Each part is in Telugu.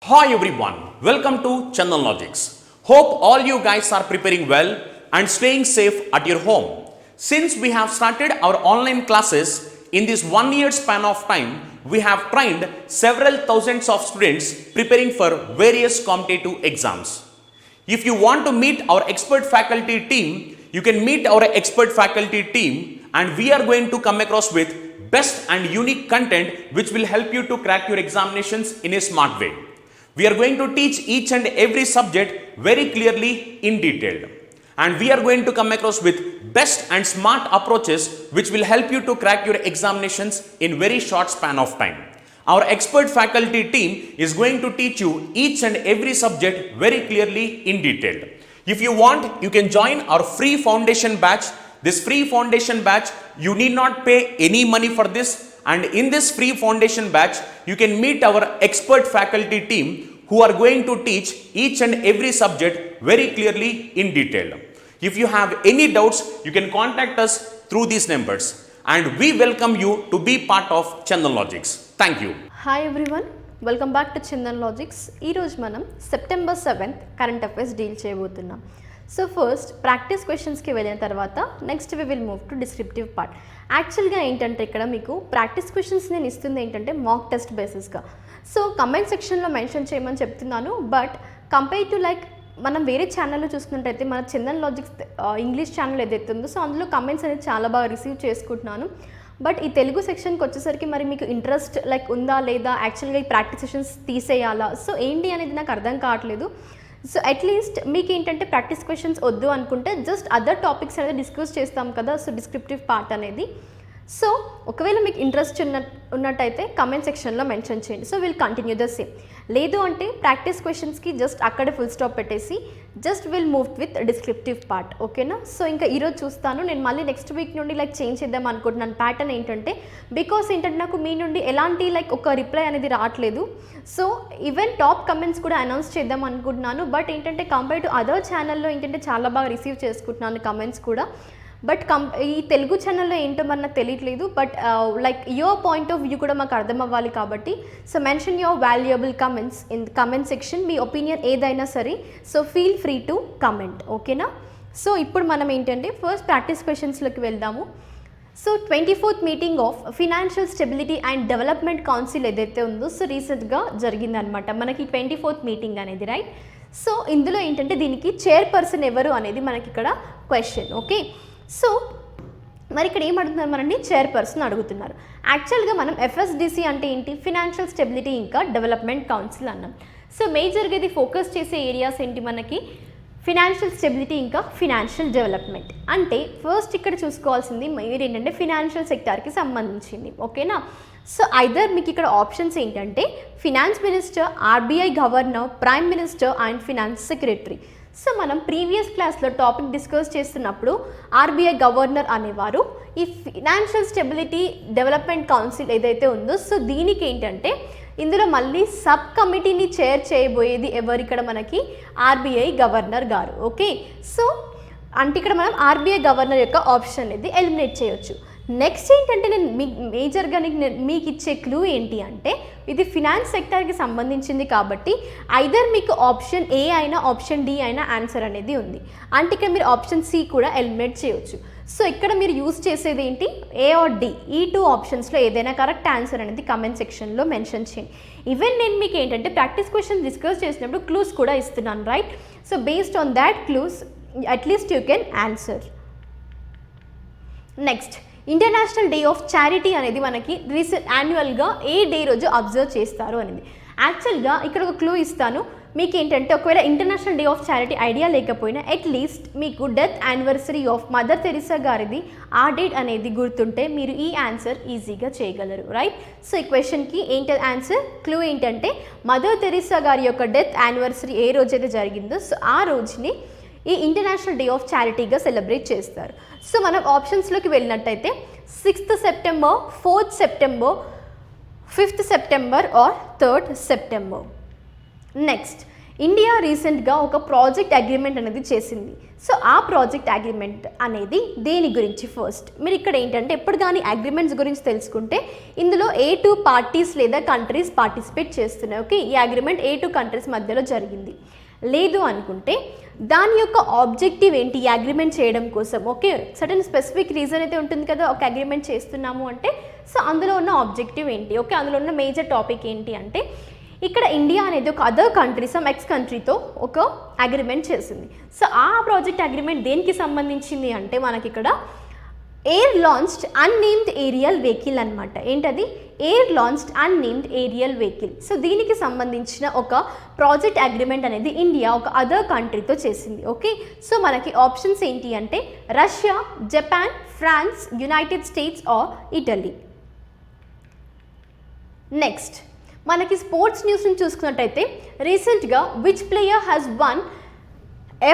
Hi everyone, welcome to Chandan Logics. Hope all you guys are preparing well and staying safe at your home. Since we have started our online classes in this 1 year span of time, we have trained several thousands of students preparing for various competitive exams. If you want to meet our expert faculty team, you can meet our expert faculty team and we are going to come across with best and unique content which will help you to crack your examinations in a smart way. We are going to teach each and every subject very clearly in detail. And we are going to come across with best and smart approaches which will help you to crack your examinations in very short span of time. Our expert faculty team is going to teach you each and every subject very clearly in detail. If you want, you can join our free foundation batch. This free foundation batch, you need not pay any money for this. And in this free foundation batch, you can meet our expert faculty team who are going to teach each and every subject very clearly in detail. If you have any doubts, you can contact us through these numbers. And we welcome you to be part of Chandan Logics. Thank you. Hi everyone, welcome back to Chandan Logics. ఈ రోజు మనం September 7th current affairs deal చేయబోతున్నాం. సో ఫస్ట్ ప్రాక్టీస్ క్వశ్చన్స్కి వెళ్ళిన తర్వాత next we will move to descriptive part. యాక్చువల్గా ఏంటంటే ఇక్కడ మీకు ప్రాక్టీస్ క్వశ్చన్స్ నేను ఇస్తుంది ఏంటంటే మాక్ టెస్ట్ బేసిస్గా. సో కమెంట్ సెక్షన్లో మెన్షన్ చేయమని చెప్తున్నాను. బట్ కంపేర్ టు లైక్ మనం వేరే ఛానల్లో చూసుకున్నట్టయితే మన చందన్ లాజిక్స్ ఇంగ్లీష్ ఛానల్ ఏదైతే ఉందో సో అందులో కమెంట్స్ అనేది చాలా బాగా రిసీవ్ చేసుకుంటున్నాను. బట్ ఈ తెలుగు సెక్షన్కి వచ్చేసరికి మరి మీకు ఇంట్రెస్ట్ లైక్ ఉందా లేదా, యాక్చువల్గా ఈ ప్రాక్టీస్ సెషన్స్ తీసేయాలా, సో ఏంటి అనేది నాకు అర్థం కావట్లేదు. సో అట్లీస్ట్ మీకు ఏంటంటే ప్రాక్టీస్ క్వశ్చన్స్ వద్దు అనుకుంటే జస్ట్ అదర్ టాపిక్స్ అనేది డిస్కస్ చేస్తాం కదా, సో డిస్క్రిప్టివ్ పార్ట్ అనేది. సో ఒకవేళ మీకు ఇంట్రెస్ట్ ఉన్నట్టయితే కమెంట్ సెక్షన్లో మెన్షన్ చేయండి. So will continue the same. లేదు అంటే ప్రాక్టీస్ క్వశ్చన్స్కి జస్ట్ అక్కడే ఫుల్ స్టాప్ పెట్టేసి just will move with descriptive part. ఓకేనా? సో ఇంకా ఈరోజు చూస్తాను. నేను మళ్ళీ నెక్స్ట్ వీక్ నుండి లైక్ చేంజ్ చేద్దాం అనుకుంటున్నాను ప్యాటర్న్ ఏంటంటే, బికాస్ ఏంటంటే నాకు మీ నుండి ఎలాంటి లైక్ ఒక రిప్లై అనేది రావట్లేదు. సో ఈవెన్ టాప్ కమెంట్స్ కూడా అనౌన్స్ చేద్దాం అనుకుంటున్నాను. బట్ ఏంటంటే కంపేర్ టు అదర్ ఛానల్లో ఏంటంటే చాలా బాగా రిసీవ్ చేసుకుంటున్నాను కమెంట్స్ కూడా. బట్ ఈ తెలుగు ఛానల్లో ఏంటో మరి నాకు తెలియట్లేదు. But like your point of view కూడా మాకు అర్థం అవ్వాలి కాబట్టి so mention your valuable comments in comment section. Me opinion ఏదైనా సరే so feel free to comment. ఓకేనా? సో ఇప్పుడు మనం ఏంటంటే ఫస్ట్ ప్రాక్టీస్ క్వశ్చన్స్లోకి వెళ్దాము. So 24th meeting of financial stability and development council ఏదైతే ఉందో సో రీసెంట్గా జరిగిందనమాట మనకి 24th మీటింగ్ అనేది, రైట్? సో ఇందులో ఏంటంటే దీనికి చైర్పర్సన్ ఎవరు అనేది మనకి ఇక్కడ క్వశ్చన్. ఓకే, సో మరి ఇక్కడ ఏం అడుగుతున్నారు మనల్ని? చైర్పర్సన్ అడుగుతున్నారు. యాక్చువల్గా మనం ఎఫ్ఎస్డిసి అంటే ఏంటి? ఫినాన్షియల్ స్టెబిలిటీ ఇంకా డెవలప్మెంట్ కౌన్సిల్ అన్నాం. సో మేజర్గా ఇది ఫోకస్ చేసే ఏరియాస్ ఏంటి మనకి? ఫినాన్షియల్ స్టెబిలిటీ ఇంకా ఫినాన్షియల్ డెవలప్మెంట్. అంటే ఫస్ట్ ఇక్కడ చూసుకోవాల్సింది మీరు ఏంటంటే ఫినాన్షియల్ సెక్టార్కి సంబంధించింది. ఓకేనా? సో ఐదర్ మీకు ఇక్కడ ఆప్షన్స్ ఏంటంటే finance minister, RBI governor, prime minister and finance secretary. So మనం ప్రీవియస్ క్లాస్లో టాపిక్ డిస్కస్ చేస్తున్నప్పుడు ఆర్బీఐ గవర్నర్ అనేవారు. ఈ ఫినాన్షియల్ స్టెబిలిటీ డెవలప్మెంట్ కౌన్సిల్ ఏదైతే ఉందో సో దీనికి ఏంటంటే ఇందులో మళ్ళీ సబ్ కమిటీని చైర్ చేయబోయేది ఎవరు? ఇక్కడ మనకి ఆర్బీఐ గవర్నర్ గారు. ఓకే, సో అంటే ఇక్కడ మనం ఆర్బీఐ గవర్నర్ యొక్క ఆప్షన్ అనేది ఎలిమినేట్ చేయొచ్చు. నెక్స్ట్ ఏంటంటే నేను మేజర్గా మీకు ఇచ్చే క్లూ ఏంటి అంటే ఇది ఫినాన్స్ సెక్టార్కి సంబంధించింది కాబట్టి ఐదర్ మీకు ఆప్షన్ ఏ అయినా ఆప్షన్ డి అయినా ఆన్సర్ అనేది ఉంది. అంటే ఇక్కడ మీరు ఆప్షన్ సి కూడా ఎలిమినేట్ చేయొచ్చు. సో ఇక్కడ మీరు యూజ్ చేసేది ఏంటి? ఏ ఆర్ డి, ఈ టూ ఆప్షన్స్లో ఏదైనా కరెక్ట్ ఆన్సర్ అనేది కమెంట్ సెక్షన్లో మెన్షన్ చేయండి. ఈవెన్ నేను మీకు ఏంటంటే ప్రాక్టీస్ క్వశ్చన్ డిస్కస్ చేసినప్పుడు క్లూస్ కూడా ఇస్తున్నాను, right? So based on that clues at least you can answer. Next international day of charity అనేది మనకి యాన్యువల్గా ఏ డే రోజు అబ్జర్వ్ చేస్తారు అనేది. యాక్చువల్గా ఇక్కడ ఒక క్లూ ఇస్తాను మీకు ఏంటంటే ఒకవేళ international day of charity idea లేకపోయినా అట్లీస్ట్ మీకు death anniversary of mother Teresa గారిది ఆ డేట్ అనేది గుర్తుంటే మీరు ఈ ఆన్సర్ ఈజీగా చేయగలరు, రైట్? సో ఈ క్వశ్చన్కి ఏంటి ఆన్సర్? క్లూ ఏంటంటే మదర్ తెరిసా గారి యొక్క డెత్ యానివర్సరీ ఏ రోజైతే జరిగిందో సో ఆ రోజుని ఈ ఇంటర్నేషనల్ డే ఆఫ్ చారిటీగా సెలబ్రేట్ చేస్తారు. సో మనం ఆప్షన్స్లోకి వెళ్ళినట్టయితే 6th September, 4th September, 5th September or 3rd September. Next India రీసెంట్గా ఒక ప్రాజెక్ట్ అగ్రిమెంట్ అనేది చేసింది. సో ఆ ప్రాజెక్ట్ అగ్రిమెంట్ అనేది దేని గురించి? ఫస్ట్ మీరు ఇక్కడ ఏంటంటే ఎప్పుడు కానీ అగ్రిమెంట్స్ గురించి తెలుసుకుంటే ఇందులో ఏ2 పార్టీస్ లేదా కంట్రీస్ పార్టిసిపేట్ చేస్తున్నాయి. ఓకే, ఈ అగ్రిమెంట్ ఏ2 కంట్రీస్ మధ్యలో జరిగింది. లేదు అనుకుంటే దాని యొక్క ఆబ్జెక్టివ్ ఏంటి ఈ అగ్రిమెంట్ చేయడం కోసం? ఓకే, సర్టన్ స్పెసిఫిక్ రీజన్ అయితే ఉంటుంది కదా ఒక అగ్రిమెంట్ చేస్తున్నాము అంటే. సో అందులో ఉన్న ఆబ్జెక్టివ్ ఏంటి? ఓకే, అందులో ఉన్న మేజర్ టాపిక్ ఏంటి అంటే ఇక్కడ ఇండియా అనేది ఒక అదర్ కంట్రీ సమ్ ఎక్స్ కంట్రీతో ఒక అగ్రిమెంట్ చేసింది. సో ఆ ప్రాజెక్ట్ అగ్రిమెంట్ దేనికి సంబంధించింది అంటే మనకి ఇక్కడ air launched unmanned aerial vehicle అనమాట. ఏంటది? Air launched unmanned aerial vehicle. So దీనికి సంబంధించిన ఒక ప్రాజెక్ట్ అగ్రిమెంట్ అనేది ఇండియా ఒక అదర్ కంట్రీతో చేసింది. ఓకే, సో మనకి ఆప్షన్స్ ఏంటి అంటే Russia, Japan, France, United States or Italy. Next మనకి స్పోర్ట్స్ న్యూస్ని చూసుకున్నట్టయితే రీసెంట్గా which player has won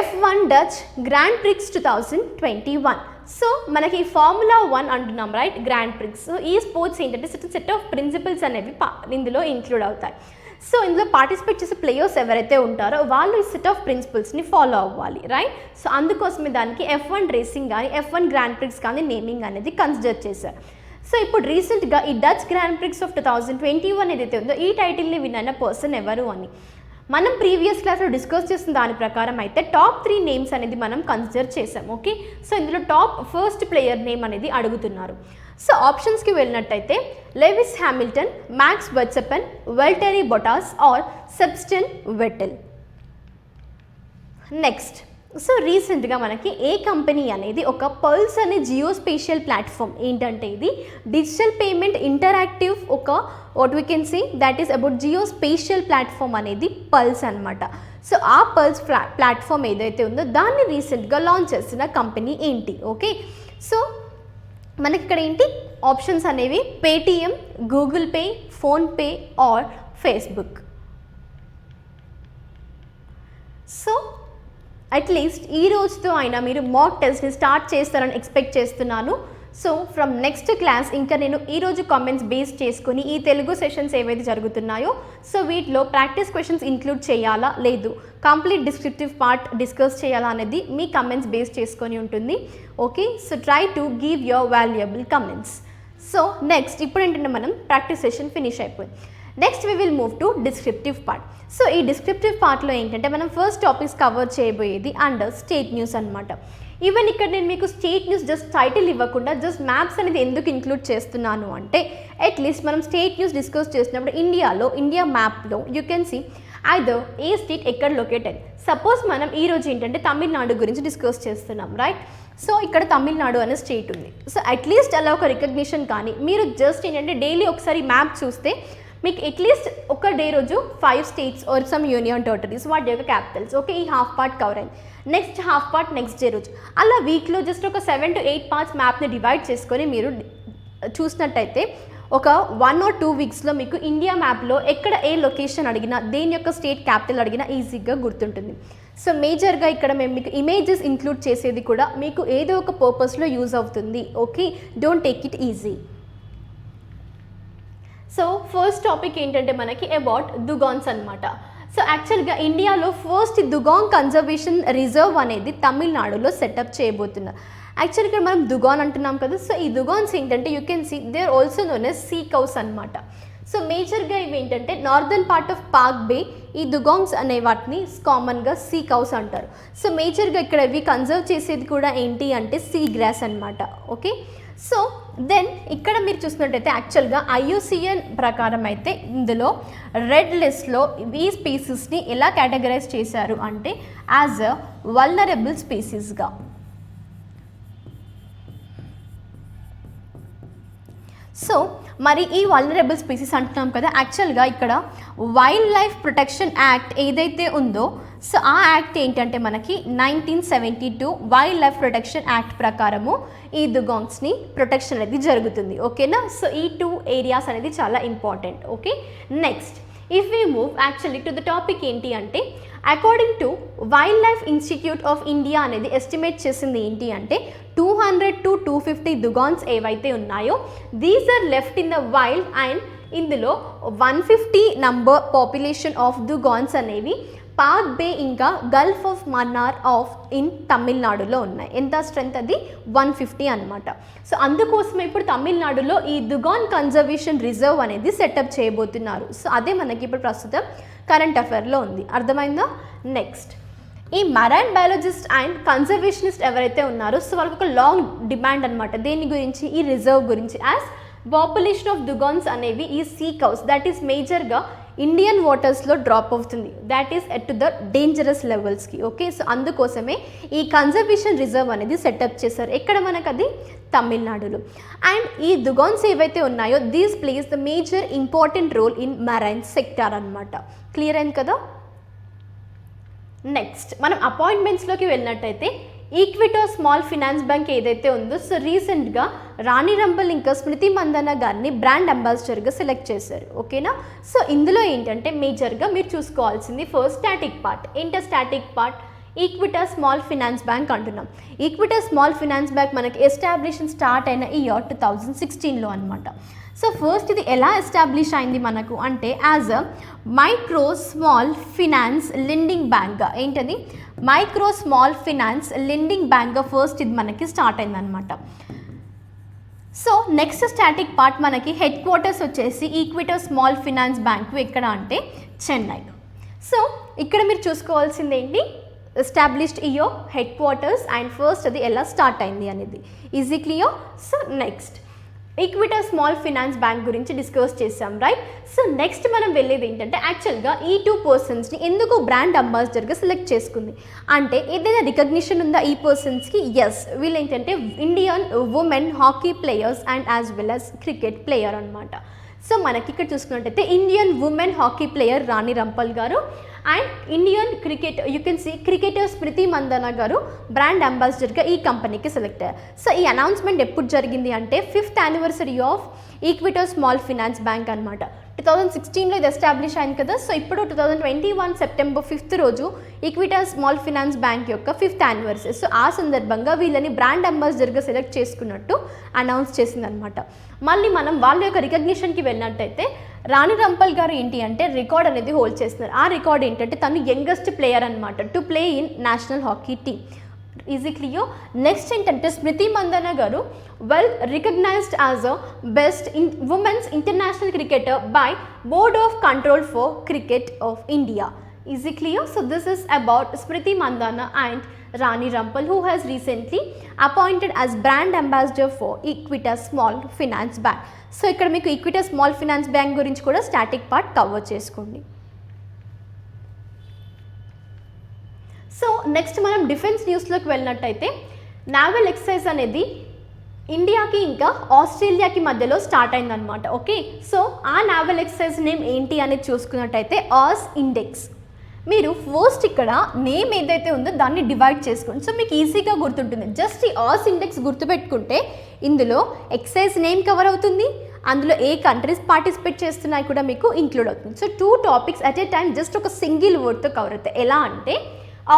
F1 Dutch Grand Prix 2021. So మనకి ఫార్ములా 1 అంటున్నాం రైట్, గ్రాండ్ ప్రిక్స్. సో ఈ స్పోర్ట్స్ ఏంటంటే సెట్ ఆఫ్ ప్రిన్సిపల్స్ అనేవి ఇందులో ఇంక్లూడ్ అవుతాయి. సో ఇందులో పార్టిసిపేట్ చేసే ప్లేయర్స్ ఎవరైతే ఉంటారో వాళ్ళు ఈ సెట్ ఆఫ్ ప్రిన్సిపల్స్ని ఫాలో అవ్వాలి రైట్. సో అందుకోసమే దానికి F1 రేసింగ్ కానీ F1 గ్రాండ్ ప్రిక్స్ కానీ నేమింగ్ అనేది కన్సిడర్ చేశారు. సో ఇప్పుడు రీసెంట్గా ఈ డచ్ గ్రాండ్ ప్రిక్స్ ఆఫ్ 2021 ఏదైతే ఉందో ఈ టైటిల్ని విన్ అయిన పర్సన్ ఎవరు అని మనం ప్రీవియస్ క్లాస్లో డిస్కస్ చేసిన దాని ప్రకారం అయితే టాప్ 3 నేమ్స్ అనేది మనం కన్సిడర్ చేసాం. ఓకే, సో ఇందులో టాప్ ఫస్ట్ ప్లేయర్ నేమ్ అనేది అడుగుతున్నారు. సో ఆప్షన్స్కి వెళ్ళినట్టయితే Lewis Hamilton, Max Verstappen, Valtteri Bottas or Sebastian Vettel. Next so రీసెంట్గా మనకి ఏ కంపెనీ అనేది ఒక పల్స్ అనే జియో స్పేషియల్ ప్లాట్ఫామ్ ఏంటంటే ఇది డిజిటల్ పేమెంట్ ఇంటరాక్టివ్ ఒక what we can see that is about geospatial platform అనేది పల్స్ అనమాట. సో ఆ పల్స్ ప్లాట్ఫామ్ ఏదైతే ఉందో దాన్ని రీసెంట్గా లాంచ్ చేసిన కంపెనీ ఏంటి? ఓకే, సో మనకి ఇక్కడ ఏంటి ఆప్షన్స్ అనేవి Paytm, Google pay, PhonePe are Facebook. So at least ఈ రోజుతో అయినా మీరు మాక్ టెస్ట్ని స్టార్ట్ చేస్తారని ఎక్స్పెక్ట్ చేస్తున్నాను. సో ఫ్రమ్ నెక్స్ట్ క్లాస్ ఇంకా నేను ఈరోజు కామెంట్స్ బేస్ చేసుకుని ఈ తెలుగు సెషన్స్ ఏవైతే జరుగుతున్నాయో సో వీటిలో ప్రాక్టీస్ క్వశ్చన్స్ ఇంక్లూడ్ చేయాలా లేదు, కంప్లీట్ డిస్క్రిప్టివ్ పార్ట్ డిస్కస్ చేయాలా అనేది మీ కమెంట్స్ బేస్ చేసుకొని ఉంటుంది. Okay, so try to give your valuable comments. So next ఇప్పుడు ఏంటంటే మనం ప్రాక్టీస్ సెషన్ ఫినిష్ అయిపోయింది. Next we will move to descriptive part. So ఈ డిస్క్రిప్టివ్ పార్ట్లో ఏంటంటే మనం ఫస్ట్ టాపిక్స్ కవర్ చేయబోయేది అండర్ స్టేట్ న్యూస్ అనమాట. ఈవెన్ ఇక్కడ నేను మీకు స్టేట్ న్యూస్ జస్ట్ టైటిల్ ఇవ్వకుండా జస్ట్ మ్యాప్స్ అనేది ఎందుకు ఇంక్లూడ్ చేస్తున్నాను అంటే అట్లీస్ట్ మనం స్టేట్ న్యూస్ డిస్కస్ చేసినప్పుడు ఇండియా మ్యాప్లో you can see either A state ఎక్కడ లొకేట్ అయింది. సపోజ్ మనం ఈరోజు ఏంటంటే తమిళనాడు గురించి డిస్కస్ చేస్తున్నాం రైట్. సో ఇక్కడ తమిళనాడు అనే స్టేట్ ఉంది. సో అట్లీస్ట్ అలా ఒక రికగ్నిషన్ కానీ మీరు జస్ట్ ఏంటంటే డైలీ ఒకసారి మ్యాప్ చూస్తే మీకు అట్లీస్ట్ ఒక డే రోజు 5 states or some union territories వాటి యొక్క క్యాపిటల్స్ ఓకే ఈ హాఫ్ పార్ట్ కవర్ అయింది. Next half part next day రోజు అలా వీక్లో జస్ట్ ఒక 7 to 8 పార్ట్స్ మ్యాప్ని డివైడ్ చేసుకొని మీరు చూసినట్టయితే ఒక 1 or 2 వీక్స్లో మీకు ఇండియా మ్యాప్లో ఎక్కడ ఏ లొకేషన్ అడిగినా దేని యొక్క స్టేట్ క్యాపిటల్ అడిగినా ఈజీగా గుర్తుంటుంది. సో మేజర్గా ఇక్కడ మేము మీకు ఇమేజెస్ ఇంక్లూడ్ చేసేది కూడా మీకు ఏదో ఒక పర్పస్లో యూజ్ అవుతుంది. Okay, don't take it easy. So first topic ఏంటంటే మనకి అబౌట్ దుగాన్స్ అనమాట. సో యాక్చువల్గా ఇండియాలో ఫస్ట్ దుగాంగ్ కన్జర్వేషన్ రిజర్వ్ అనేది తమిళనాడులో సెటప్ చేయబోతున్నారు. యాక్చువల్గా ఇక్కడ మనం దుగాన్ అంటున్నాం కదా. సో ఈ దుగాన్స్ ఏంటంటే you can see they are also known as sea cows అనమాట. సో మేజర్గా ఇవి ఏంటంటే northern part of Palk Bay ఈ దుగాంగ్స్ అనే వాటిని కామన్గా సీ కౌస్ అంటారు. సో మేజర్గా ఇక్కడ ఇవి కన్జర్వ్ చేసేది కూడా ఏంటి అంటే సీ గ్రాస్ అనమాట. ఓకే, సో దెన్ ఇక్కడ మీరు చూసినట్టయితే యాక్చువల్గా IUCN ప్రకారం అయితే ఇందులో రెడ్ లిస్ట్లో ఈ స్పీసీస్ని ఎలా కేటగరైజ్ చేశారు అంటే యాజ్ అ వల్నరబుల్ స్పీసీస్గా. సో మరి ఈ వల్నరబుల్ స్పీసీస్ అంటున్నాం కదా, యాక్చువల్గా ఇక్కడ వైల్డ్ లైఫ్ ప్రొటెక్షన్ యాక్ట్ ఏదైతే ఉందో సో ఆ యాక్ట్ ఏంటంటే మనకి 1972 వైల్డ్ లైఫ్ ప్రొటెక్షన్ యాక్ట్ ప్రకారము ఈ దుగాంగ్స్ని ప్రొటెక్షన్ అనేది జరుగుతుంది. ఓకేనా, సో ఈ 2 ఏరియాస్ అనేది చాలా important. Okay, next if we move actually to the topic ఏంటి అంటే according to wildlife institute of India అనేది ఎస్టిమేట్ చేసింది ఏంటి అంటే 200 to 250 దుగాన్స్ ఏవైతే ఉన్నాయో these are left in the wild and ఇందులో 150 నంబర్ పాపులేషన్ ఆఫ్ దుగాన్స్ అనేవి పాక్ బే ఇంకా Gulf of Mannar of in తమిళనాడులో ఉన్నాయి. ఎంత స్ట్రెంత్ అది 150 అనమాట. సో అందుకోసమే ఇప్పుడు తమిళనాడులో ఈ దుగాన్ కన్జర్వేషన్ రిజర్వ్ అనేది సెటప్ చేయబోతున్నారు. సో అదే మనకి ఇప్పుడు ప్రస్తుతం కరెంట్ అఫైర్లో ఉంది. అర్థమైందా? నెక్స్ట్, ఈ మరైన్ బయాలజిస్ట్ అండ్ కన్జర్వేషనిస్ట్ ఎవరైతే ఉన్నారో సో వాళ్ళకి ఒక లాంగ్ డిమాండ్ అనమాట. దేని గురించి? ఈ రిజర్వ్ గురించి. యాజ్ పాపులేషన్ ఆఫ్ దుగాన్స్ అనేవి ఈ సీ కౌస్ దట్ ఈస్ మేజర్గా ఇండియన్ వాటర్స్లో డ్రాప్ అవుతుంది. That is at to the dangerous లెవెల్స్కి. ఓకే, సో అందుకోసమే ఈ కన్జర్వేషన్ రిజర్వ్ అనేది సెటప్ చేశారు. ఎక్కడ మనకు? అది తమిళనాడులో. అండ్ ఈ దుగాన్స్ ఏవైతే ఉన్నాయో these place the major important role in marine sector అనమాట. క్లియర్ అయింది కదా? నెక్స్ట్, మనం అపాయింట్మెంట్స్లోకి వెళ్ళినట్టయితే ఈక్విటో స్మాల్ ఫినాన్స్ బ్యాంక్ ఏదైతే ఉందో సో రీసెంట్గా రాణి రంపల్ ఇంకా స్మృతి మందన గారిని బ్రాండ్ అంబాసిడర్గా సెలెక్ట్ చేశారు. ఓకేనా? సో ఇందులో ఏంటంటే మేజర్గా మీరు చూసుకోవాల్సింది ఫస్ట్ స్టాటిక్ పార్ట్. ఏంటో static part? Equitas small finance bank అంటున్నాం. ఈక్విటా స్మాల్ ఫినాన్స్ బ్యాంక్ మనకి ఎస్టాబ్లిషన్ స్టార్ట్ అయిన ఈ ఇయర్ 2016లో అనమాట. సో ఫస్ట్ ఇది ఎలా ఎస్టాబ్లిష్ అయింది మనకు అంటే as a micro small finance lending బ్యాంక్గా. ఏంటది? మైక్రో స్మాల్ ఫినాన్స్ లెండింగ్ బ్యాంక్గా ఫస్ట్ ఇది మనకి స్టార్ట్ అయిందనమాట. సో నెక్స్ట్ స్టాటిక్ పార్ట్ మనకి హెడ్ క్వార్టర్స్ వచ్చేసి ఈక్విటో స్మాల్ ఫినాన్స్ బ్యాంకు ఎక్కడ అంటే చెన్నై. సో ఇక్కడ మీరు చూసుకోవాల్సింది ఏంటి? ఎస్టాబ్లిష్డ్ ఇయో, హెడ్ క్వార్టర్స్ అండ్ ఫస్ట్ అది ఎలా స్టార్ట్ అయింది అనేది. Easy clear? So next Equitas small finance bank గురించి డిస్కస్ చేసాం, రైట్? సో నెక్స్ట్ మనం వెళ్ళేది ఏంటంటే యాక్చువల్గా ఈ 2 పర్సన్స్ని ఎందుకు బ్రాండ్ అంబాసిడర్గా సెలెక్ట్ చేసుకుంది అంటే ఏదైనా రికగ్నిషన్ ఉందా ఈ పర్సన్స్కి? ఎస్, వీళ్ళు ఏంటంటే Indian women hockey players and as well as cricket player అనమాట. సో మనకి ఇక్కడ చూసుకున్నట్టయితే Indian women hockey player Rani Rampal గారు and Indian cricket you can see cricketer Smriti Mandhana గారు బ్రాండ్ అంబాసిడర్గా ఈ కంపెనీకి సెలెక్ట్ అయ్యారు. సో ఈ అనౌన్స్మెంట్ ఎప్పుడు జరిగింది అంటే 5th anniversary of Equitas small finance bank అనమాట. 2016లో ఇది ఎస్టాబ్లిష్ అయింది కదా. సో ఇప్పుడు 2021 సెప్టెంబర్ 5th రోజు ఈక్విటా స్మాల్ ఫినాన్స్ బ్యాంక్ యొక్క 5th యానివర్సరీ. సో ఆ సందర్భంగా వీళ్ళని బ్రాండ్ అంబాసిడర్గా సెలెక్ట్ చేసుకున్నట్టు అనౌన్స్ చేసిందనమాట. మళ్ళీ మనం వాళ్ళ యొక్క రికగ్నిషన్కి వెళ్ళినట్టయితే రాణి రంపల్ గారు ఏంటి అంటే రికార్డ్ అనేది హోల్డ్ చేస్తున్నారు. ఆ రికార్డ్ ఏంటంటే తను యంగెస్ట్ ప్లేయర్ అనమాట to play in national hockey team. Easy clear? Next ఏంటంటే స్మృతి మందన గారు well recognised as a best women's international cricketer by board of control for cricket of India. Easy clear? So this is about Smriti Mandhana and Rani Rampal, who has recently appointed as brand ambassador for Equita Small Finance Bank. So ఇక్కడ మీకు ఈక్విటా స్మాల్ ఫినాన్స్ బ్యాంక్ గురించి కూడా స్టాటిక్ పార్ట్ కవర్ చేసుకోండి. సో నెక్స్ట్ మనం డిఫెన్స్ న్యూస్లోకి వెళ్ళినట్టయితే నావల్ ఎక్సర్సైజ్ అనేది ఇండియాకి ఇంకా ఆస్ట్రేలియాకి మధ్యలో స్టార్ట్ అయిందనమాట. ఓకే, సో ఆ నావల్ ఎక్సర్సైజ్ నేమ్ ఏంటి అనేది చూసుకున్నట్టయితే ఆస్ ఇండెక్స్. మీరు ఫస్ట్ ఇక్కడ నేమ్ ఏదైతే ఉందో దాన్ని డివైడ్ చేసుకోండి. సో మీకు ఈజీగా గుర్తుంటుంది. జస్ట్ ఈ ఆస్ ఇండెక్స్ గుర్తుపెట్టుకుంటే ఇందులో ఎక్సైజ్ నేమ్ కవర్ అవుతుంది, అందులో ఏ కంట్రీస్ పార్టిసిపేట్ చేస్తున్నాయి కూడా మీకు ఇంక్లూడ్ అవుతుంది. So 2 topics at a time just ఒక సింగిల్ వర్డ్తో కవర్ అవుతాయి. ఎలా అంటే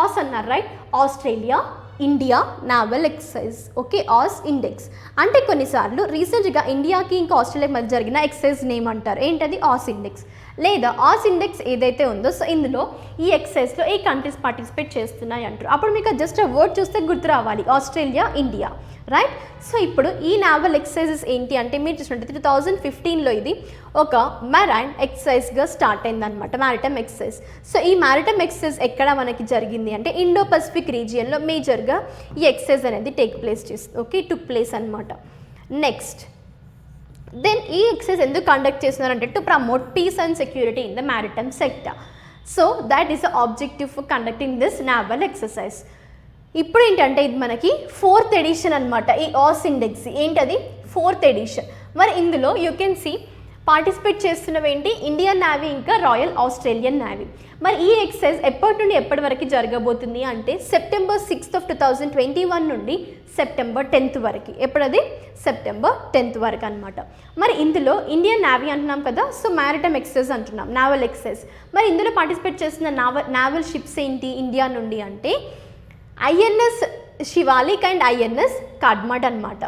ఆస్ అన్నారు, right? Australia, India, naval exercise. Okay, AUSINDEX అంటే కొన్నిసార్లు రీసెంట్గా ఇండియాకి ఇంకా ఆస్ట్రేలియాకి మధ్య జరిగిన ఎక్సైజ్ నేమ్ అంటారు. ఏంటది? ఆస్ ఇండెక్స్. లేదా ఆస్ ఇండెక్స్ ఏదైతే ఉందో సో ఇందులో ఈ ఎక్సైజ్లో ఏ కంట్రీస్ పార్టిసిపేట్ చేస్తున్నాయి అంటారు. అప్పుడు మీకు జస్ట్ ఆ వర్డ్ చూస్తే గుర్తు రావాలి, ఆస్ట్రేలియా, ఇండియా, రైట్? సో ఇప్పుడు ఈ నావల్ ఎక్సైజెస్ ఏంటి అంటే మీరు చూసినట్టయితే 2015లో ఇది ఒక మ్యారైన్ ఎక్సైజ్గా స్టార్ట్ అయిందనమాట, మ్యారిటైమ్ ఎక్సైజ్. సో ఈ మ్యారిటైమ్ ఎక్సైజ్ ఎక్కడ మనకి జరిగింది అంటే ఇండో పసిఫిక్ రీజియన్లో మేజర్గా ఈ ఎక్సైజ్ అనేది టుక్ ప్లేస్ అనమాట. నెక్స్ట్ దెన్ ఈ ఎక్సైజ్ ఎందుకు కండక్ట్ చేస్తున్నారంటే to promote peace and security in the maritime sector. So that is the objective for conducting this naval exercise. ఇప్పుడు ఏంటంటే ఇది మనకి 4th ఎడిషన్ అనమాట. ఈ ఆస్ ఇండెక్స్ ఏంటది? 4th edition. మరి ఇందులో యూ కెన్ సీ పార్టిసిపేట్ చేస్తున్నవి ఏంటి? ఇండియన్ నేవీ ఇంకా రాయల్ ఆస్ట్రేలియన్ నేవీ. మరి ఈ ఎక్సైజ్ ఎప్పటి నుండి ఎప్పటి వరకు జరగబోతుంది అంటే సెప్టెంబర్ 6th of 2021 నుండి సెప్టెంబర్ 10th వరకు. ఎప్పుడది? సెప్టెంబర్ 10th వరకు అనమాట. మరి ఇందులో ఇండియన్ నేవీ అంటున్నాం కదా, సో మ్యారిటైమ్ ఎక్సైజ్ అంటున్నాం, నావల్ ఎక్సైజ్. మరి ఇందులో పార్టిసిపేట్ చేస్తున్న నావల్ షిప్స్ ఏంటి ఇండియా నుండి అంటే ఐఎన్ఎస్ శివాలిక్ అండ్ ఐఎన్ఎస్ కాడ్మాడ్ అనమాట.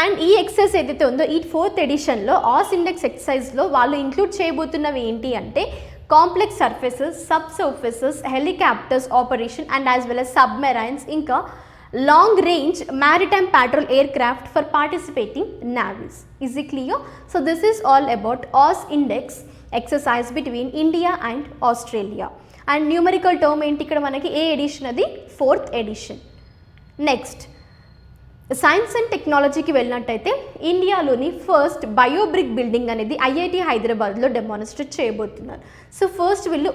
అండ్ ఈ ఎక్సైజ్ ఏదైతే ఉందో ఈ 4th ఎడిషన్లో ఆస్ ఇండెక్స్ ఎక్సైజ్లో వాళ్ళు ఇంక్లూడ్ చేయబోతున్నవి ఏంటి అంటే complex surfaces, sub surfaces, helicopters operation and as well as submarines, ఇంకా long range maritime patrol aircraft for participating navies. Is it clear? So this is all about OS index exercise between India and Australia. And numerical term ఏంటి ఇక్కడ మనకి ఏ ఎడిషన్, అది 4th edition. Next science and టెక్నాలజీకి వెళ్ళినట్టయితే ఇండియాలోని ఫస్ట్ బయోబ్రిక్ బిల్డింగ్ అనేది ఐఐటి హైదరాబాద్లో డెమాన్స్ట్రేట్ చేయబోతున్నారు. సో ఫస్ట్ వీళ్ళు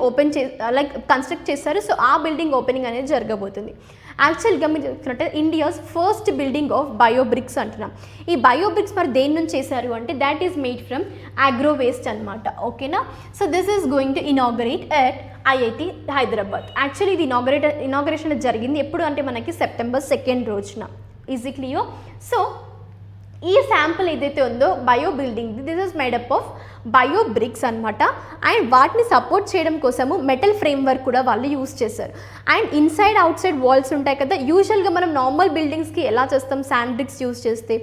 కన్స్ట్రక్ట్ చేస్తారు. సో ఆ బిల్డింగ్ ఓపెనింగ్ అనేది జరగబోతుంది. యాక్చువల్గా మీరు చూసుకున్నట్టే ఇండియాస్ ఫస్ట్ బిల్డింగ్ ఆఫ్ బయోబ్రిక్స్ అంటున్నాం. ఈ బయోబ్రిక్స్ మరి దేని నుంచి చేశారు అంటే that is made from agro waste అనమాట. ఓకేనా. So this is going to inaugurate at IIT Hyderabad. Actually ఇది ఇనాగరేషన్ జరిగింది ఎప్పుడు అంటే మనకి సెప్టెంబర్ 2 రోజున. Easy clear. సో ఈ శాంపుల్ ఏదైతే ఉందో bio building, this is made up of bio bricks అనమాట. అండ్ వాటిని సపోర్ట్ చేయడం కోసము మెటల్ ఫ్రేమ్ వర్క్ కూడా వాళ్ళు యూస్ చేశారు. And inside outside walls ఉంటాయి కదా, యూజువల్గా మనం నార్మల్ బిల్డింగ్స్కి ఎలా చేస్తాం, శాండ్ బ్రిక్స్ యూస్ చేస్తే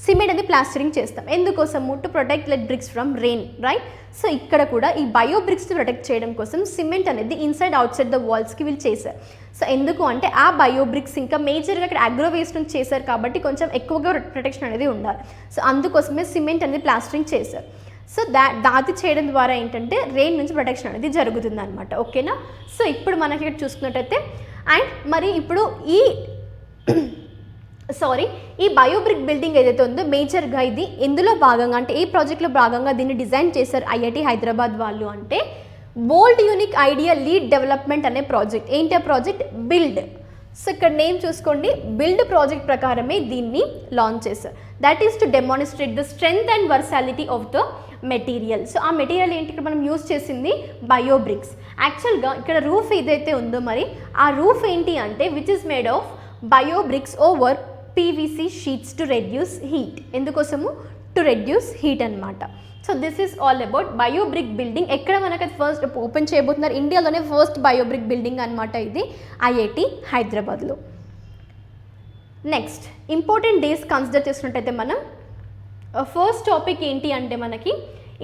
సిమెంట్ అనేది ప్లాస్టరింగ్ చేస్తాం ఎందుకోసము, to protect let bricks from rain, right. So ఇక్కడ కూడా ఈ బయో బ్రిక్స్ని ప్రొటెక్ట్ చేయడం కోసం సిమెంట్ అనేది ఇన్సైడ్ అవుట్ సైడ్ ద వాల్స్కి వీళ్ళు చేశారు. సో ఎందుకు అంటే ఆ బయో బ్రిక్స్ ఇంకా మేజర్గా ఇక్కడ అగ్రో వేస్ట్ నుంచి చేశారు కాబట్టి కొంచెం ఎక్కువగా ప్రొటెక్షన్ అనేది ఉండాలి. సో అందుకోసమే సిమెంట్ అనేది ప్లాస్టరింగ్ చేశారు. సో దాది చేయడం ద్వారా ఏంటంటే రెయిన్ నుంచి ప్రొటెక్షన్ అనేది జరుగుతుంది అనమాట. ఓకేనా. సో ఇప్పుడు మనకి ఇక్కడ చూసుకున్నట్టయితే అండ్ మరి ఇప్పుడు ఈ బయోబ్రిక్ బిల్డింగ్ ఏదైతే ఉందో మేజర్గా ఇది ఎందులో భాగంగా అంటే ఏ ప్రాజెక్ట్లో భాగంగా దీన్ని డిజైన్ చేశారు ఐఐటి హైదరాబాద్ వాళ్ళు అంటే bold unique idea lead development అనే ప్రాజెక్ట్. ఏంటి ఆ ప్రాజెక్ట్? బిల్డ్. సో ఇక్కడ నేమ్ చూసుకోండి, బిల్డ్ ప్రాజెక్ట్ ప్రకారమే దీన్ని లాంచ్ చేశారు. That is to demonstrate the strength and versatility of the material. So ఆ మెటీరియల్ ఏంటి ఇక్కడ మనం యూస్ చేసింది బయోబ్రిక్స్. యాక్చువల్గా ఇక్కడ రూఫ్ ఏదైతే ఉందో మరి ఆ రూఫ్ ఏంటి అంటే which is made of biobricks over PVC sheets to reduce heat. ఎందుకోసము? టు రెడ్యూస్ హీట్ అనమాట. So this is all about biobrick building. ఎక్కడ మనకి ఫస్ట్ ఓపెన్ చేయబోతున్నారు, ఇండియాలోనే ఫస్ట్ బయోబ్రిక్ బిల్డింగ్ అనమాట ఇది ఐఐటి హైదరాబాద్లో. నెక్స్ట్ ఇంపార్టెంట్ డేస్ కన్సిడర్ చేసుకున్నట్టయితే మనం ఫస్ట్ టాపిక్ ఏంటి అంటే మనకి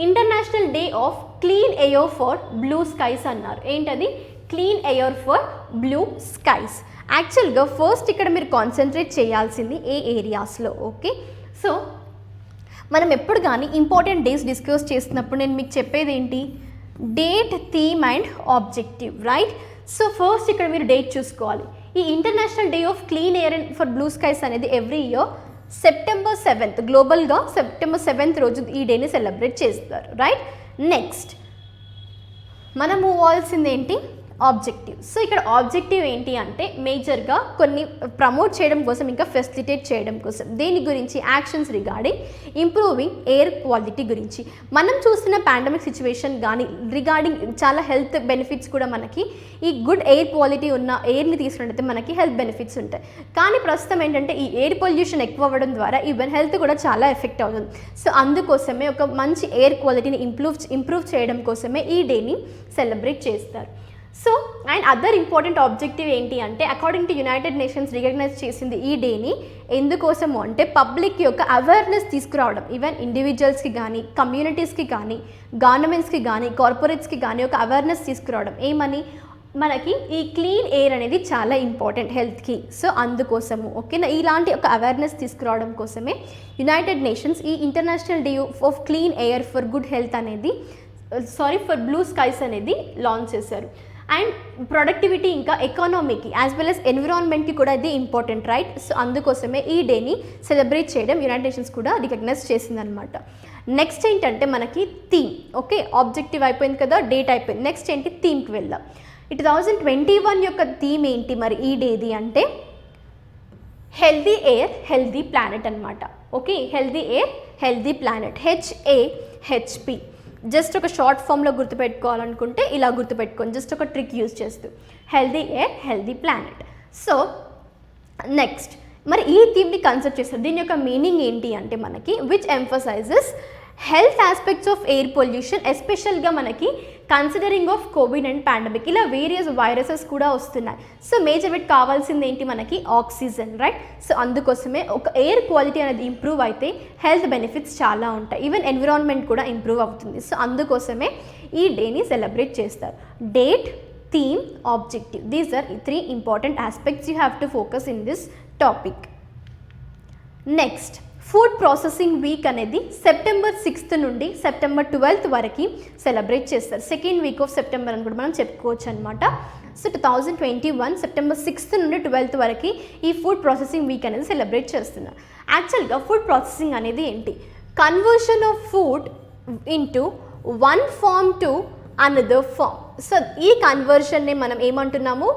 international day of clean air for blue skies అన్నారు. ఏంటది? Clean air for blue skies. యాక్చువల్గా ఫస్ట్ ఇక్కడ మీరు కాన్సన్ట్రేట్ చేయాల్సింది ఏ ఏరియాస్లో. ఓకే. సో మనం ఎప్పుడు కానీ ఇంపార్టెంట్ డేస్ డిస్కస్ చేస్తున్నప్పుడు నేను మీకు చెప్పేది ఏంటి, date, theme and objective, right. So first ఇక్కడ మీరు డేట్ చూసుకోవాలి. ఈ international day of clean air for blue skies అనేది ఎవ్రీ ఇయర్ సెప్టెంబర్ 7 గ్లోబల్గా సెప్టెంబర్ 7 రోజు ఈ డేని సెలబ్రేట్ చేస్తారు, రైట్. నెక్స్ట్ మనం మూవ్ అవ్వాల్సింది ఏంటి, ఆబ్జెక్టివ్. సో ఇక్కడ ఆబ్జెక్టివ్ ఏంటి అంటే మేజర్గా కొన్ని ప్రమోట్ చేయడం కోసం ఇంకా ఫెసిలిటేట్ చేయడం కోసం దేని గురించి, actions regarding improving air quality గురించి. మనం చూస్తున్న పాండమిక్ సిచ్యువేషన్ కానీ రిగార్డింగ్ చాలా హెల్త్ బెనిఫిట్స్ కూడా మనకి ఈ గుడ్ ఎయిర్ క్వాలిటీ ఉన్న ఎయిర్ని తీసుకున్నట్టయితే మనకి హెల్త్ బెనిఫిట్స్ ఉంటాయి. కానీ ప్రస్తుతం ఏంటంటే ఈ ఎయిర్ పొల్యూషన్ ఎక్కువ అవ్వడం ద్వారా ఈవెన్ హెల్త్ కూడా చాలా ఎఫెక్ట్ అవుతుంది. సో అందుకోసమే ఒక మంచి ఎయిర్ క్వాలిటీని ఇంప్రూవ్ చేయడం కోసమే ఈ డేని సెలబ్రేట్ చేస్తారు. So and other important objective ఏంటి అంటే according to United Nations recognise చేసింది ఈ డేని ఎందుకోసము అంటే పబ్లిక్ యొక్క అవేర్నెస్ తీసుకురావడం, ఈవెన్ ఇండివిజువల్స్కి కానీ కమ్యూనిటీస్కి కానీ గవర్నమెంట్స్కి కానీ కార్పొరేట్స్కి కానీ ఒక అవేర్నెస్ తీసుకురావడం. ఏమని, మనకి ఈ క్లీన్ ఎయిర్ అనేది చాలా ఇంపార్టెంట్ హెల్త్కి. సో అందుకోసము ఓకేనా, ఇలాంటి ఒక అవేర్నెస్ తీసుకురావడం కోసమే యునైటెడ్ నేషన్స్ ఈ international day of clean air for good health అనేది ఫర్ బ్లూ స్కైస్ అనేది లాంచ్ చేశారు. అండ్ ప్రొడక్టివిటీ ఇంకా ఎకానమీకి యాజ్ వెల్ as ఎన్విరాన్మెంట్కి కూడా ఇది ఇంపార్టెంట్, రైట్. సో అందుకోసమే ఈ డేని సెలబ్రేట్ చేయడం యునైటెడ్ నేషన్స్ కూడా రికగ్నైజ్ చేసిందనమాట. నెక్స్ట్ ఏంటంటే మనకి థీమ్. ఓకే, ఆబ్జెక్టివ్ అయిపోయింది కదా, డేట్ అయిపోయింది. నెక్స్ట్ ఏంటి, థీమ్కి వెళ్దాం. 2021 యొక్క థీమ్ ఏంటి మరి ఈ డేది అంటే హెల్దీ ఎయిర్ హెల్దీ ప్లానెట్ అనమాట. Okay, healthy air healthy planet, HAHP. Just ఒక షార్ట్ ఫామ్లో గుర్తుపెట్టుకోవాలనుకుంటే ఇలా గుర్తుపెట్టుకోండి, జస్ట్ ఒక ట్రిక్ యూజ్ చేస్తూ healthy air healthy planet. So next మరి ఈ థీమ్ని కన్సిడర్ చేస్తారు. దీని యొక్క మీనింగ్ ఏంటి అంటే మనకి which emphasizes health aspects of air pollution, ఎస్పెషల్గా మనకి considering of COVID and pandemic, ఇలా వేరియస్ వైరసెస్ కూడా వస్తున్నాయి. సో మేజర్ బిట్ కావాల్సింది ఏంటి మనకి ఆక్సిజన్, రైట్? సో అందుకోసమే ఒక ఎయిర్ క్వాలిటీ అనేది ఇంప్రూవ్ అయితే హెల్త్ బెనిఫిట్స్ చాలా ఉంటాయి, ఈవెన్ ఎన్విరాన్మెంట్ కూడా ఇంప్రూవ్ అవుతుంది. సో అందుకోసమే ఈ డేని సెలబ్రేట్ చేస్తారు. Date, theme, objective, these are 3 important aspects you have to focus in this topic. Next, food processing week అనేది సెప్టెంబర్ 6th నుండి సెప్టెంబర్ 12th వరకు సెలబ్రేట్ చేస్తారు. సెకండ్ వీక్ ఆఫ్ సెప్టెంబర్ అని కూడా మనం చెప్పుకోవచ్చు అనమాట. సో 2021 సెప్టెంబర్ 6th నుండి 12th వరకు ఈ ఫుడ్ ప్రాసెసింగ్ వీక్ అనేది సెలబ్రేట్ చేస్తున్నారు. యాక్చువల్గా ఫుడ్ ప్రాసెసింగ్ అనేది ఏంటి? Conversion of food into one form to another form. So ఈ కన్వర్షన్ని మనం ఏమంటున్నాము?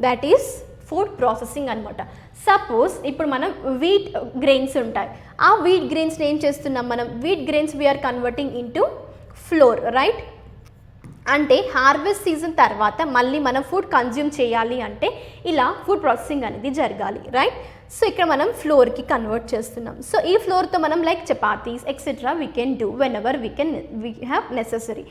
దట్ ఈస్ ఫుడ్ ప్రాసెసింగ్ అనమాట. సపోజ్ ఇప్పుడు మనం వీట్ గ్రెయిన్స్ ఉంటాయి, ఆ వీట్ గ్రెయిన్స్ని ఏం చేస్తున్నాం మనం? Wheat grains we are converting into flour, right? అంటే హార్వెస్ట్ సీజన్ తర్వాత మళ్ళీ మనం ఫుడ్ కన్జ్యూమ్ చేయాలి అంటే ఇలా ఫుడ్ ప్రాసెసింగ్ అనేది జరగాలి, రైట్? సో ఇక్కడ మనం ఫ్లోర్కి కన్వర్ట్ చేస్తున్నాం. సో ఈ ఫ్లోర్తో మనం like chapatis etcetera we can do whenever we have necessary.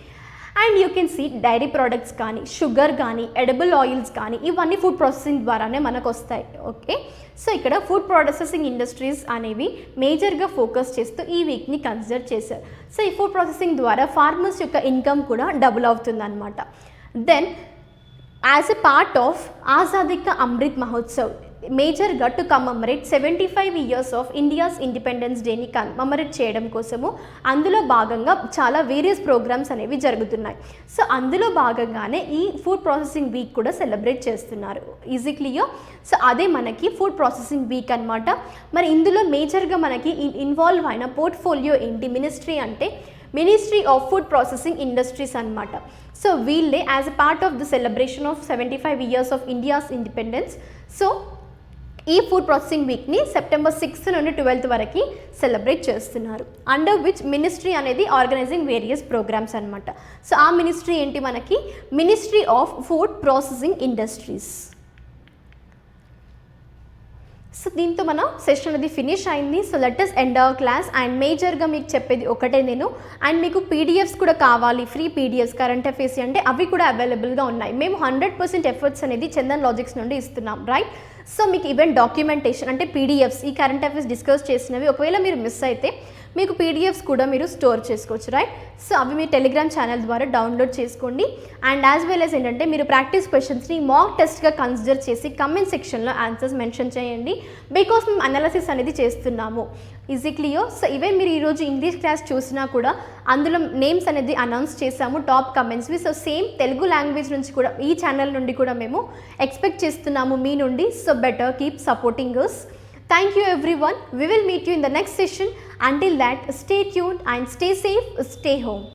And you can see dairy products కానీ, షుగర్ కానీ, ఎడబుల్ ఆయిల్స్ కానీ, ఇవన్నీ ఫుడ్ ప్రాసెసింగ్ ద్వారానే మనకు వస్తాయి. ఓకే, సో ఇక్కడ ఫుడ్ ప్రాసెసింగ్ ఇండస్ట్రీస్ అనేవి మేజర్గా ఫోకస్ చేస్తూ ఈ వీక్ని కన్సిడర్ చేశారు. సో ఈ ఫుడ్ ప్రాసెసింగ్ ద్వారా ఫార్మర్స్ యొక్క ఇన్కమ్ కూడా డబుల్ అవుతుంది అనమాట. Then as a part of Azadi ka Amrit Mahotsav, మేజర్గా to commemorate 75 years of India's independence డేని కమమరేట్ చేయడం కోసము అందులో భాగంగా చాలా వేరియస్ ప్రోగ్రామ్స్ అనేవి జరుగుతున్నాయి. సో అందులో భాగంగానే ఈ ఫుడ్ ప్రాసెసింగ్ వీక్ కూడా సెలబ్రేట్ చేస్తున్నారు. Easy clear? సో అదే మనకి ఫుడ్ ప్రాసెసింగ్ వీక్ అనమాట. మరి ఇందులో మేజర్గా మనకి ఇన్వాల్వ్ అయిన పోర్ట్ఫోలియో ఏంటి? మినిస్ట్రీ అంటే ministry of food processing industries అనమాట. సో వీళ్ళే as a part of the celebration of 75 years of India's independence, so ఈ ఫుడ్ ప్రాసెసింగ్ వీక్ని సెప్టెంబర్ 6th నుండి 12th వరకు సెలబ్రేట్ చేస్తున్నారు. అండర్ విచ్ మినిస్ట్రీ అనేది ఆర్గనైజింగ్ వేరియస్ ప్రోగ్రామ్స్ అనమాట. సో ఆ మినిస్ట్రీ ఏంటి మనకి? Ministry of food processing industries. So దీంతో మన సెషన్ అనేది ఫినిష్ అయింది. So let us end our class. And మేజర్గా మీకు చెప్పేది ఒకటే నేను, అండ్ మీకు పీడిఎఫ్స్ కూడా కావాలి, ఫ్రీ పీడిఎఫ్స్ కరెంట్ అఫైర్స్ అంటే అవి కూడా అవైలబుల్గా ఉన్నాయి. మేము 100% ఎఫర్ట్స్ అనేది చందన్ లాజిక్స్ నుండి ఇస్తున్నాం, రైట్? సో మీకు ఈవెన్ డాక్యుమెంటేషన్ అంటే పీడిఎఫ్స్, ఈ కరెంట్ అఫైర్స్ డిస్కస్ చేసినవి ఒకవేళ మీరు మిస్ అయితే మీకు పీడిఎఫ్స్ కూడా మీరు స్టోర్ చేసుకోవచ్చు, రైట్? సో అవి మీ టెలిగ్రామ్ ఛానల్ ద్వారా డౌన్లోడ్ చేసుకోండి. అండ్ యాజ్ వెల్ యాజ్ ఏంటంటే మీరు ప్రాక్టీస్ క్వశ్చన్స్ని మాక్ టెస్ట్గా కన్సిడర్ చేసి కమెంట్ సెక్షన్లో ఆన్సర్స్ మెన్షన్ చేయండి, బికాస్ మేము అనాలిసిస్ అనేది చేస్తున్నాము. Easy clear? సో ఈవెన్ మీరు ఈరోజు ఇంగ్లీష్ క్లాస్ చూసినా కూడా అందులో నేమ్స్ అనేది అనౌన్స్ చేసాము, టాప్ కమెంట్స్వి. సో సేమ్ తెలుగు లాంగ్వేజ్ నుంచి కూడా ఈ ఛానల్ నుండి కూడా మేము ఎక్స్పెక్ట్ చేస్తున్నాము మీ నుండి. So better keep supporting us. Thank you everyone. We will meet you in the next session. Until that, stay tuned and stay safe, stay home.